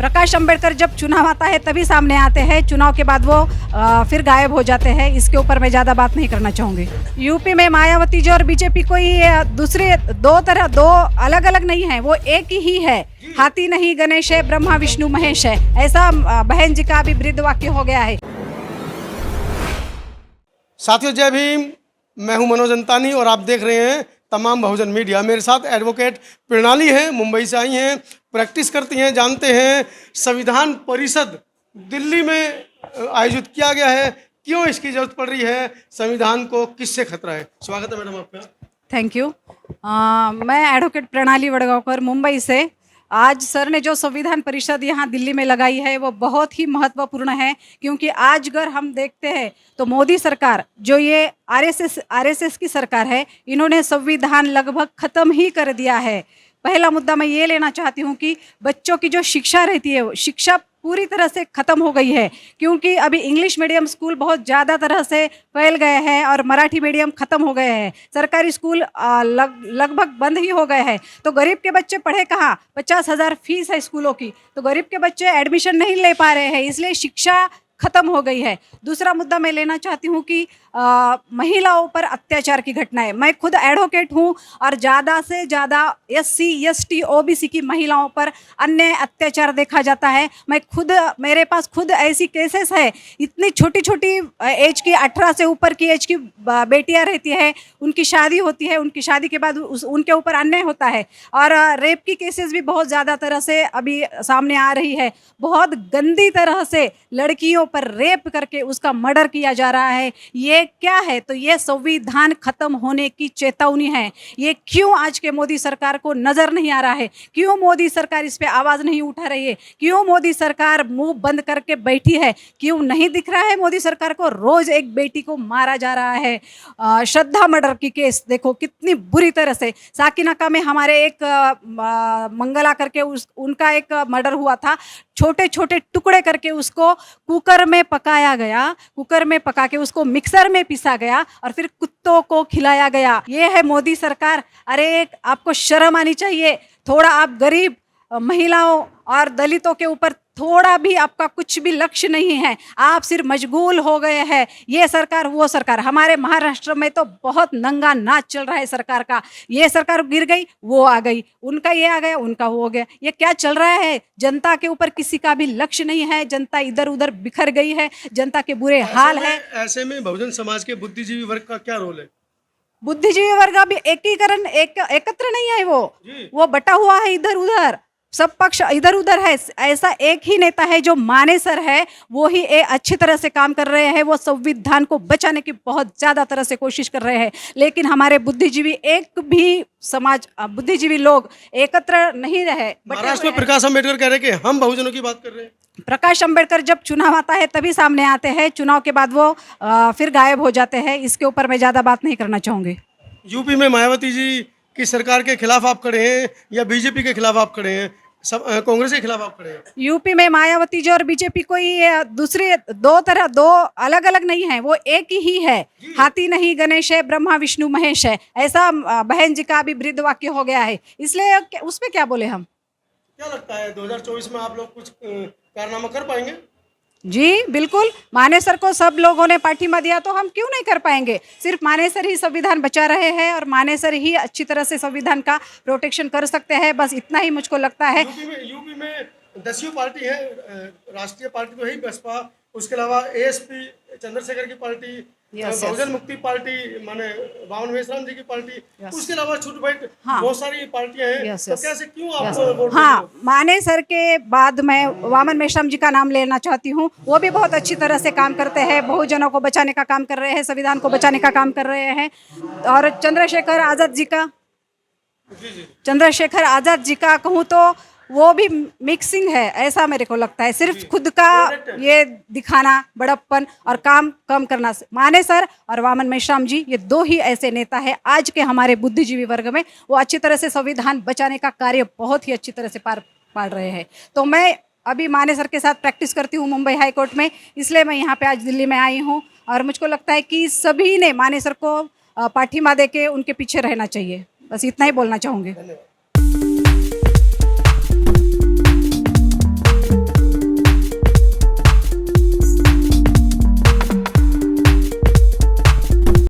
प्रकाश अंबेडकर जब चुनाव आता है तभी सामने आते हैं, चुनाव के बाद वो फिर गायब हो जाते हैं। इसके ऊपर मैं ज़्यादा बात नहीं करना चाहूँगी। यूपी में मायावती जी और बीजेपी कोई दूसरे दो अलग अलग नहीं है, वो एक ही है। हाथी नहीं गणेश है, ब्रह्मा विष्णु महेश है, ऐसा बहन जी का अभी वृद्ध वाक्य हो गया है। साथियों जय भीम, मैं हूं मनोज अंतानी और आप देख रहे हैं तमाम बहुजन मीडिया। मेरे साथ एडवोकेट प्रणाली हैं, मुंबई से आई हैं, प्रैक्टिस करती हैं, जानते हैं संविधान परिषद दिल्ली में आयोजित किया गया है, क्यों इसकी जरूरत पड़ रही है, संविधान को किससे खतरा है। स्वागत है मैडम आपका। Thank you. मैं एडवोकेट प्रणाली वडगांवकर मुंबई से। आज सर ने जो संविधान परिषद यहाँ दिल्ली में लगाई है वो बहुत ही महत्वपूर्ण है, क्योंकि आज अगर हम देखते हैं तो मोदी सरकार जो ये आरएसएस की सरकार है, इन्होंने संविधान लगभग ख़त्म ही कर दिया है। पहला मुद्दा मैं ये लेना चाहती हूँ कि बच्चों की जो शिक्षा रहती है वो शिक्षा पूरी तरह से ख़त्म हो गई है, क्योंकि अभी इंग्लिश मीडियम स्कूल बहुत ज़्यादा तरह से फैल गए हैं और मराठी मीडियम ख़त्म हो गए हैं। सरकारी स्कूल लगभग बंद ही हो गए हैं। तो गरीब के बच्चे पढ़े कहाँ? 50,000 फीस है स्कूलों की, तो गरीब के बच्चे एडमिशन नहीं ले पा रहे हैं, इसलिए शिक्षा खत्म हो गई है। दूसरा मुद्दा मैं लेना चाहती हूँ कि महिलाओं पर अत्याचार की घटनाएं। मैं खुद एडवोकेट हूँ और ज़्यादा से ज़्यादा SC ST OBC की महिलाओं पर अन्य अत्याचार देखा जाता है। मेरे पास खुद ऐसी केसेस है, इतनी छोटी छोटी एज की 18 से ऊपर की एज की बेटियां रहती है, उनकी शादी होती है, उनकी शादी के बाद उनके ऊपर अन्याय होता है और रेप की केसेस भी बहुत ज़्यादा तरह से अभी सामने आ रही है। बहुत गंदी तरह से लड़कियों पर रेप करके उसका मर्डर किया जा रहा है। ये क्या है? तो ये संविधान खत्म होने की चेतावनी है। ये क्यों आज के मोदी सरकार को नजर नहीं आ रहा है? क्यों मोदी सरकार इस पे आवाज नहीं उठा रही है? क्यों मोदी सरकार मुंह बंद करके बैठी है? क्यों नहीं दिख रहा है मोदी सरकार को? रोज एक बेटी को मारा जा रहा है। श्रद्धा मर्डर की केस देखो कितनी बुरी तरह से। साकिनाका में हमारे एक मंगला करके उनका एक मर्डर हुआ था। छोटे छोटे टुकड़े करके उसको कुकर में पकाया गया, कुकर में पका के उसको मिक्सर में पीसा गया और फिर कुत्तों को खिलाया गया। ये है मोदी सरकार। अरे आपको शर्म आनी चाहिए। थोड़ा आप गरीब महिलाओं और दलितों के ऊपर थोड़ा भी आपका कुछ भी लक्ष्य नहीं है, आप सिर्फ मशगूल हो गए हैं। ये सरकार वो सरकार। हमारे महाराष्ट्र में तो बहुत नंगा नाच चल रहा है सरकार का। ये सरकार गिर गई, वो आ गई, उनका ये आ गया, उनका वो हो गया। ये क्या चल रहा है? जनता के ऊपर किसी का भी लक्ष्य नहीं है। जनता इधर उधर बिखर गई है, जनता के बुरे हाल है। ऐसे में बहुजन समाज के बुद्धिजीवी वर्ग का क्या रोल है? बुद्धिजीवी वर्ग अभी एकीकरण एकत्र नहीं है, वो बटा हुआ है इधर उधर, सब पक्ष इधर उधर है। ऐसा एक ही नेता है जो मानेसर है, वो ही अच्छी तरह से काम कर रहे हैं। वो संविधान को बचाने की बहुत ज़्यादा तरह से कोशिश कर रहे हैं, लेकिन हमारे बुद्धिजीवी एक भी समाज बुद्धिजीवी लोग एकत्र नहीं रहे। महाराष्ट्र में प्रकाश अंबेडकर कह रहे हैं कि हम बहुजनों की बात कर रहे हैं। प्रकाश अंबेडकर जब चुनाव आता है तभी सामने आते हैं, चुनाव के बाद वो फिर गायब हो जाते हैं। इसके ऊपर मैं ज़्यादा बात नहीं करना चाहूँगी। यूपी में मायावती जी की सरकार के खिलाफ आप खड़े हैं या बीजेपी के खिलाफ आप खड़े हैं? सब कांग्रेस के खिलाफ आप खड़े हैं? यूपी में मायावती जी और बीजेपी कोई दूसरे दो अलग अलग नहीं है, वो एक ही है। हाथी नहीं गणेश है, ब्रह्मा विष्णु महेश है, ऐसा बहन जी का अभी वृद्ध वाक्य हो गया है। इसलिए उसमें क्या बोले हम? क्या लगता है 2024 में आप लोग कुछ कारनामा कर पाएंगे? जी बिल्कुल। मानेसर को सब लोगों ने पाठिंबा दिया तो हम क्यों नहीं कर पाएंगे? सिर्फ मानेसर ही संविधान बचा रहे हैं और मानेसर ही अच्छी तरह से संविधान का प्रोटेक्शन कर सकते हैं, बस इतना ही मुझको लगता है। यूपी में 10वीं पार्टी है, राष्ट्रीय पार्टी तो है ही बसपा, उसके अलावा ASP चंद्रशेखर की पार्टी, बहुजन मुक्ति पार्टी माने वामन मेश्राम जी की पार्टी, उसके अलावा छूट बैठ बहुत सारी पार्टियां हैं। तो कैसे क्यों आप वोट? हाँ, मानेसर के बाद मैं वामन मेश्राम जी का नाम लेना चाहती हूँ। वो भी बहुत अच्छी तरह से काम करते हैं, बहुजनों को बचाने का काम कर रहे हैं, संविधान को बचाने का काम कर रहे हैं। और चंद्रशेखर आज़ाद जी का कहूँ तो वो भी मिक्सिंग है, ऐसा मेरे को लगता है। सिर्फ खुद का ये दिखाना, बड़प्पन और काम कम करना। मानेसर और वामन मेश्राम जी ये दो ही ऐसे नेता हैं आज के हमारे बुद्धिजीवी वर्ग में, वो अच्छी तरह से संविधान बचाने का कार्य बहुत ही अच्छी तरह से पाड़ रहे हैं। तो मैं अभी मानेसर के साथ प्रैक्टिस करती हूँ मुंबई हाई कोर्ट में, इसलिए मैं यहाँ पे आज दिल्ली में आई हूँ और मुझको लगता है कि सभी ने मानेसर को पाठिंबा दे के उनके पीछे रहना चाहिए। बस इतना ही बोलना चाहूँगी।